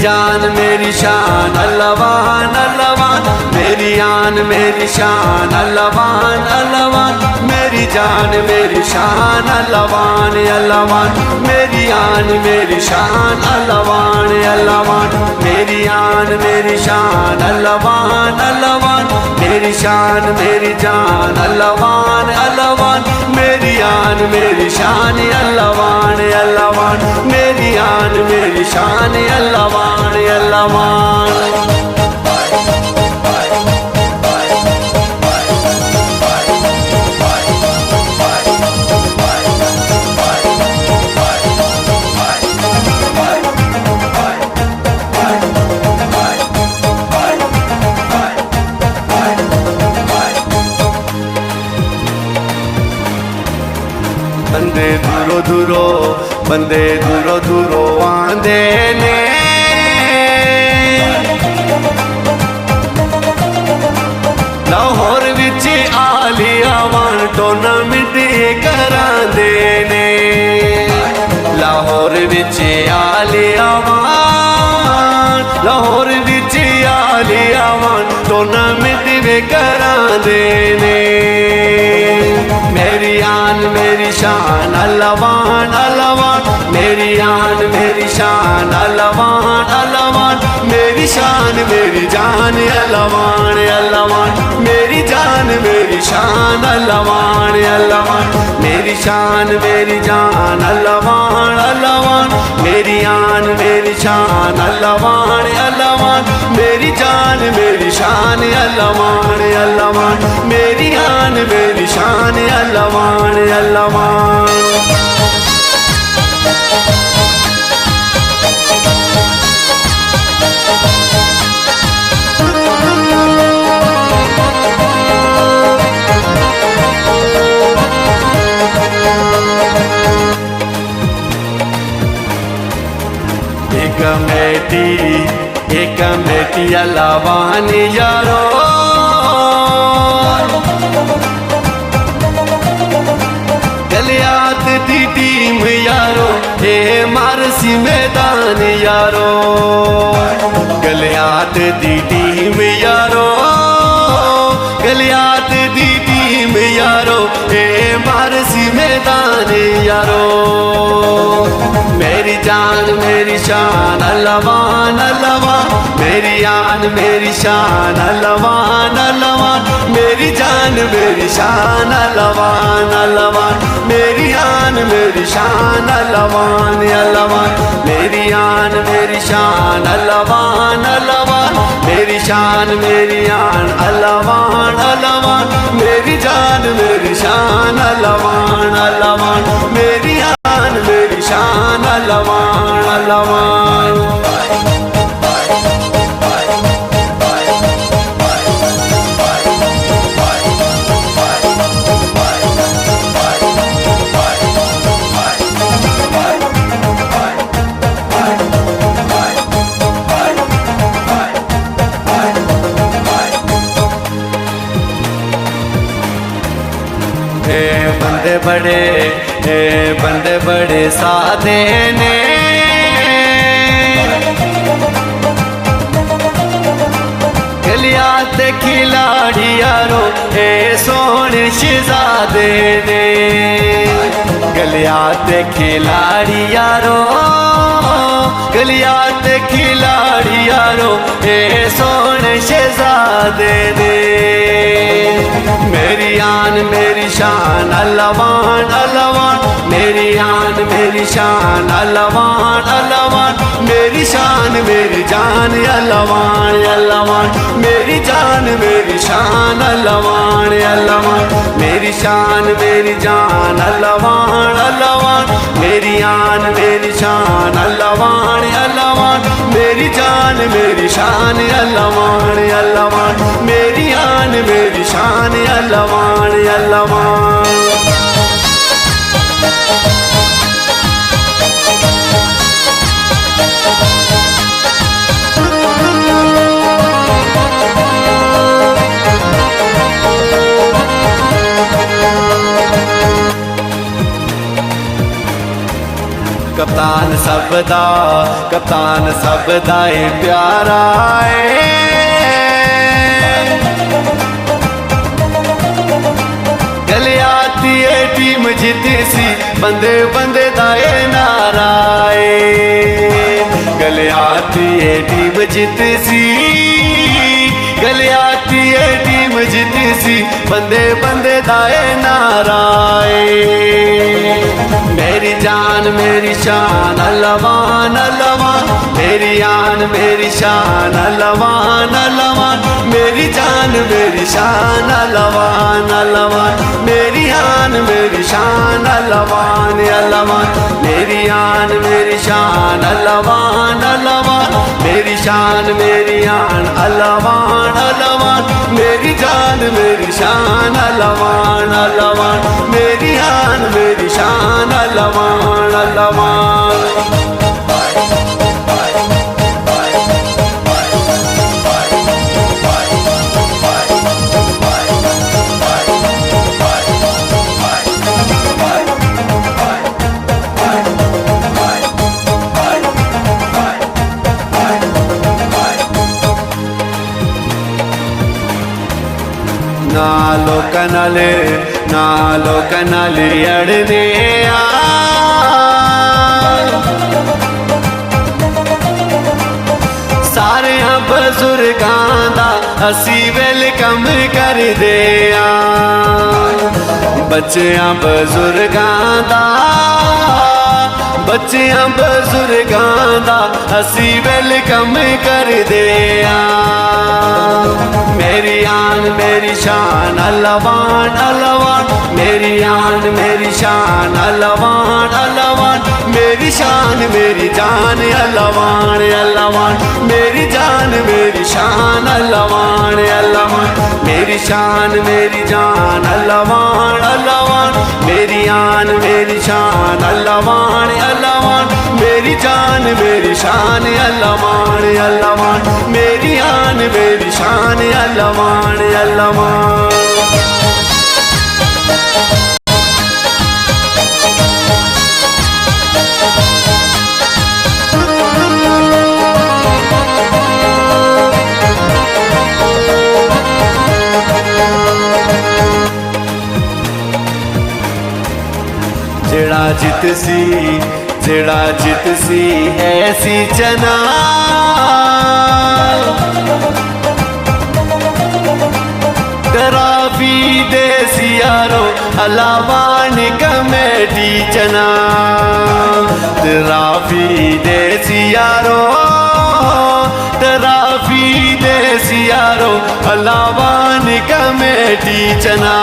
जान मेरी शान अल्लाहवान अल्लाहवान, मेरी आन मेरी शान अल्लाहवान अल्लाहवान, मेरी जान मेरी शान अल्लाहवान अल्लाहवान, मेरी आन मेरी शान अल्लाहवान अल्लाहवान, मेरी आन मेरी शान अल्लाहवान अल्लाहवान, मेरी शान मेरी जान अल्लाहवान अल्लाहवान, मेरी आन मेरी शान अल्लाहवान अल्लाहवान, मेरी आन मेरी शान अल्लाहवान अल्लाहवान। बंदे दूरों दूरों आंदे ने, लाहौर विच आलिया वन टूर्नामेंट करांदे ने, लाहौर विच आलिया वन, लाहौर विच आलिया वन टूर्नामेंट वे करांदे ने, मेरी आन मेरी शान अल्लाहवान अल्लाहवान, मेरी आन मेरी शान अल्लाहवान अल्लाहवान, मेरी शान मेरी जान अल्लाहवान अल्लाहवान, मेरी जान मेरी शान अल्लाहवान अल्लाहवान, मेरी शान मेरी जान अल्लाहवान अल्लाहवान, मेरी आन मेरी शान अल्लाहवान अल्लाहवान, मेरी जान मेरी शान अल्लाहवान अल्लाहवान, मेरी आन मेरी शान अल्लाहवान अल्लाहवान। एक कमेटी अल्लाहवान यारो, गलियात दी टीम यारो, ये मारसी मैदान यारो, गलियात दी टीम यारो, गलियात दी टीम यारो, ये मारसी मैदान यारो, मेरी जान मेरी शान अल्लाहवान अल्लाहवान, मेरी आन मेरी शान अल्लाहवान अल्लाहवान, मेरी जान मेरी शान अल्लाहवान अल्लाहवान, मेरी आन मेरी शान अल्लाहवान अल्लाहवान, मेरी आन मेरी शान अल्लाहवान अल्लाहवान, मेरी शान मेरी आन अल्लाहवान अल्लाहवान, मेरी जान मेरी शान अल्लाहवान अल्लाहवान, मेरी आन मेरी शान अल्लाहवान अल्लाहवान। बंदे बड़े सादे ने, गलियात खिलाड़ी यारो, ए सोने शहजादे ने, गलियात खिलाड़ी यारो, गलियात खिलाड़ी यारो, ए सोने शहजादे ने, मेरी आन मेरी शान अल्लाहवान अल्लाहवान, मेरी आन मेरी शान अल्लाहवान अल्लाहवान, मेरी शान मेरी जान अल्लाहवान अल्लाहवान, मेरी जान मेरी शान अल्लाहवान अल्लाहवान, मेरी शान मेरी जान अल्लाहवान अल्लाहवान, मेरी आन मेरी शान अल्लाहवान अल्लाहवान, मेरी जान मेरी शान अल्लाहवान अल्लाहवान, मेरी आन मेरी शान अल्लाहवान अल्लाहवान। कप्तान सबदा ए प्यारा है। गले आती है टीम जीती सी, बंदे बंदे दाए नाराए। गले आती है टीम जीती सी, गले आती है टीम जीती सी, बंदे बंदे दाए नाराए। मेरी जान मेरी शान अल्लाहवान अल्लाहवान, मेरी आन मेरी शान अल्लाहवान अल्लाहवान, मेरी जान मेरी शान अल्लाहवान अल्लाहवान, मेरी आन मेरी शान अल्लाहवान अल्लाहवान, मेरी आन मेरी शान अल्लाहवान अल्लाहवान, मेरी शान मेरी आन अल्लाहवान अल्लाहवान, मेरी जान मेरी शान अल्लाहवान अल्लाहवान, मेरी आन मेरी शान अल्लाहवान अल्लाहवान। नालो कनाले अड़ने आ, सारे बजुर्गां दा असी वेलकम कर दे आ। बच्चियां बजुर्गां दा, बच्चियां बजुर्गां दा असी वेलकम कर दे आ। मेरी आन मेरी शान अल्लाहवान अल्लाहवान, मेरी आन मेरी शान अल्लाहवान अल्लाहवान, मेरी शान मेरी जान अल्लाहवान अल्लाहवान, मेरी जान मेरी शान अल्लाहवान अल्लाहवान, मेरी शान मेरी जान अल्लाहवान अल्लाहवान, मेरी आन मेरी शान अल्लाहवान अल्लाहवान, मेरी जान मेरी शान अल्लाहवान अल्लाहवान, मेरी आन मेरी शान अल्लाहवान अल्लाहवान। जेड़ा जित सी ऐसी जना, ट्राफी दे सियारो अल्लाहवान कमेटी चना, ट्राफी दे सियारो, ट्राफी दे सियारो अल्लाहवान कमेटी चना।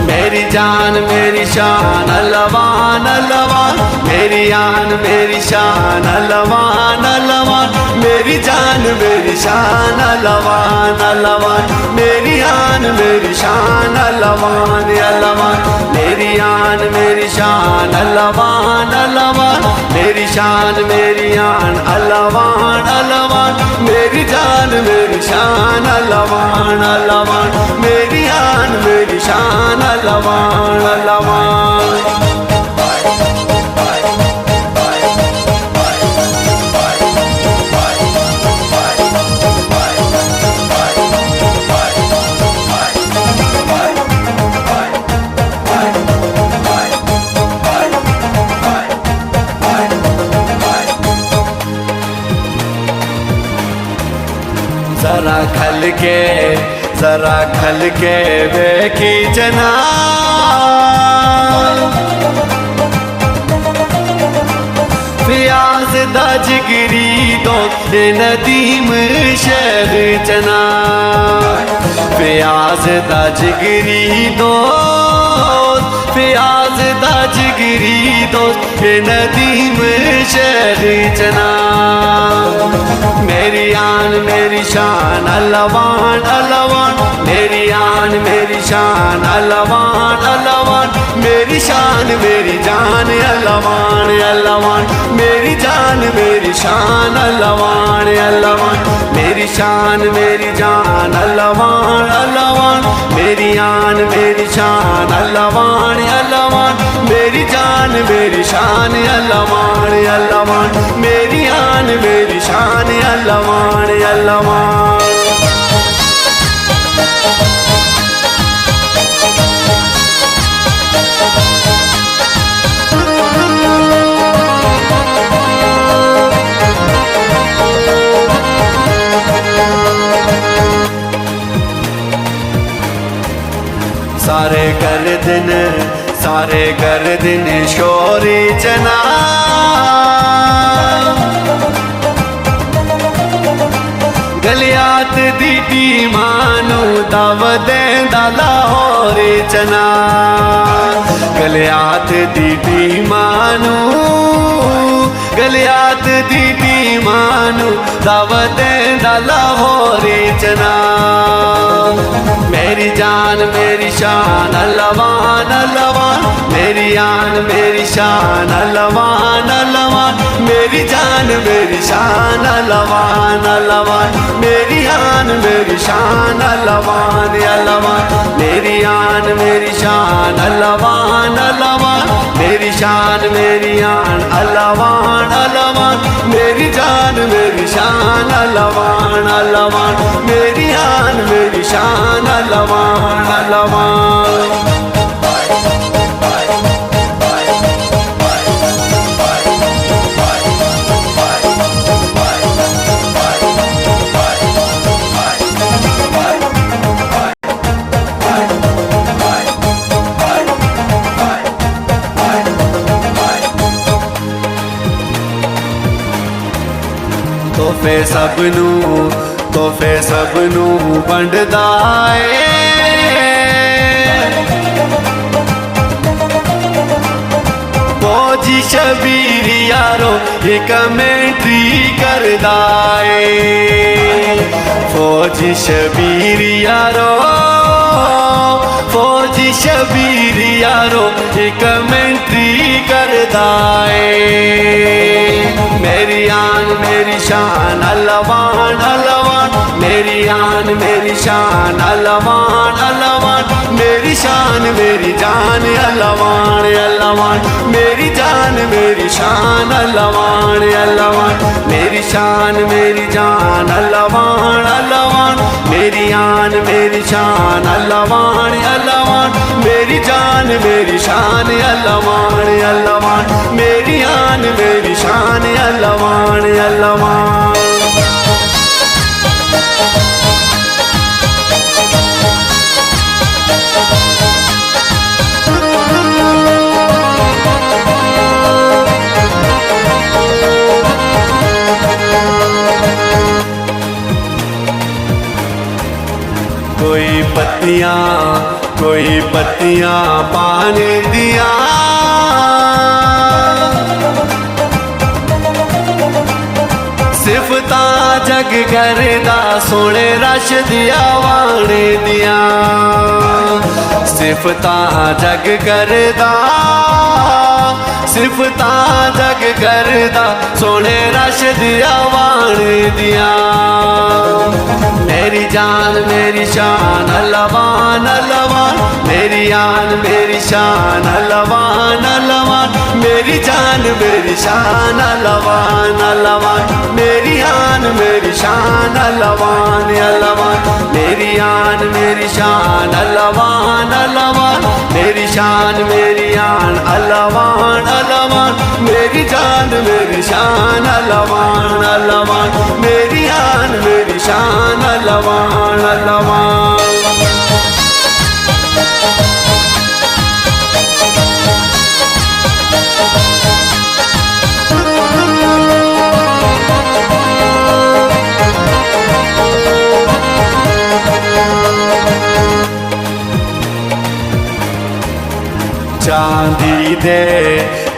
मेरी जान मेरी शान अल्लाहवान अल्लाहवान, मेरी आन मेरी शान अल्लाहवान अल्लाहवान, मेरी जान मेरी शान अल्लाहवान अल्लाहवान, मेरी आन मेरी शान अल्लाहवान अल्लाहवान, मेरी आन मेरी शान अल्लाहवान अल्लाहवान, मेरी शान मेरी आन अल्लाहवान अल्लाहवान, मेरी जान मेरी शान अल्लाहवान अल्लाहवान, मेरी आन मेरी शान अल्लाहवान अल्लाहवान। जरा खल के बेखी जना, प्याज दा जिगरी दो नदीम शहर चना, प्याज दा जिगरी दो, प्याज दा जिगरी दो नदीम शहर चना। मेरी आन मेरी शान अल्लाहवान अल्लाहवान, मेरी आन मेरी शान अल्लाहवान अल्लाहवान, मेरी शान मेरी जान अल्लाहवान अल्लाहवान, मेरी जान जान मेरी शान अल्लाहवान अल्लाहवान मेरी शान मेरी जान अल्लाहवान अल्लाहवान मेरी आन मेरी शान अल्लाहवान अल्लाहवान मेरी जान मेरी शान अल्लाहवान अल्लाहवान मेरी आन मेरी शान अल्लाहवान अल्लाहवान। सारे कर दिन शोरी जना गलियात दीदी मानू दव देंदा लाहौरी चना गलियात दीदी मानू गलियात दीदी मानू दव देंदा लाहौरी चना मेरी जान मेरी शान अल्लाहवान अल्लाहवान मेरी आन मेरी शान अल्लाहवान अल्लाहवान मेरी जान मेरी शान अल्लाहवान अल्लाहवान मेरी आन मेरी शान अल्लाहवान अल्लाहवान मेरी आन मेरी शान अल्लाहवान अल्लाहवान मेरी शान मेरी आन अल्लाहवान अल्लाहवान मेरी जान मेरी शान अल्लाहवान अल्लाहवान मेरी आन मेरी शान अल्लाहवान अल्लाहवान। तोहफे सबनू वंडदा फौजी शबीर यारो ये कमेंट्री करदा फौजी शबीर यारो फौजी शबीर यारो ये कमेंट्री करदा मेरी आन मेरी शान अल्लाहवान अल्लाहवान मेरी आन मेरी शान अल्लाहवान अल्लाहवान मेरी शान मेरी जान अल्लाहवान अल्लाहवान मेरी जान मेरी शान अल्लाहवान अल्लाहवान मेरी शान मेरी जान अल्लाहवान अल्लाहवान मेरी आन मेरी शान अल्लाहवान अल्लाहवान मेरी जान मेरी शान अल्लाहवान अल्लाहवान मेरी आन मेरी शान अल्लाहवान अल्लाहवान। कोई पत्तियां पाने दिया सिफता जग करदा सोने रश दिया वाणे दिया सिफता जग करदा सिफता जग करदा सोने रश दिया वाणे दिया मेरी जान मेरी शान अल्लाहवान अल्लाहवान मेरी आन मेरी शान अल्लाहवान अल्लाहवान मेरी जान मेरी शान अल्लाहवान अल्लाहवान मेरी आन मेरी शान अल्लाहवान अल्लाहवान मेरी आन मेरी शान अल्लाहवान अल्लाहवान मेरी शान मेरी आन अल्लाहवान अल्लाहवान मेरी जान मेरी शान अल्लाहवान अल्लाहवान मेरी आन मेरी शान अल्लाहवान अल्लाहवान।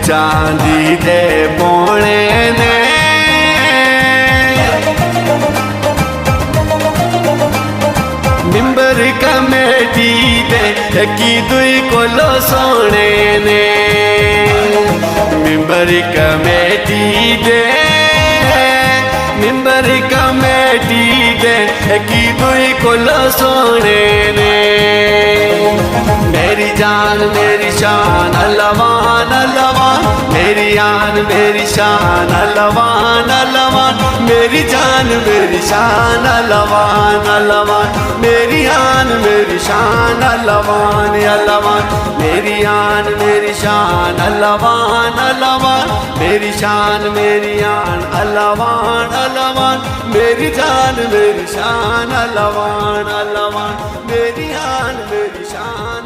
चांदी दे पौने ने मिंबर कमेटी दे की दुई कोलो सोने ने मिंबर कमेटी दे मेंबर कमेटी दे की दुई कुल सोने ने मेरी जान मेरी शान अल्लावान अल्लावान मेरी आन मेरी शान अल्लावान अल्लावान मेरी जान मेरी शान अल्लावान अल्लावान मेरी आन मेरी शान अल्लावान अल्लावान मेरी आन मेरी शान अल्लावान अल्लावान मेरी शान मेरी आन अल्लावान अल्लावान मेरी जान मेरी शान अल्लावान अल्लावान मेरी आन मेरी शान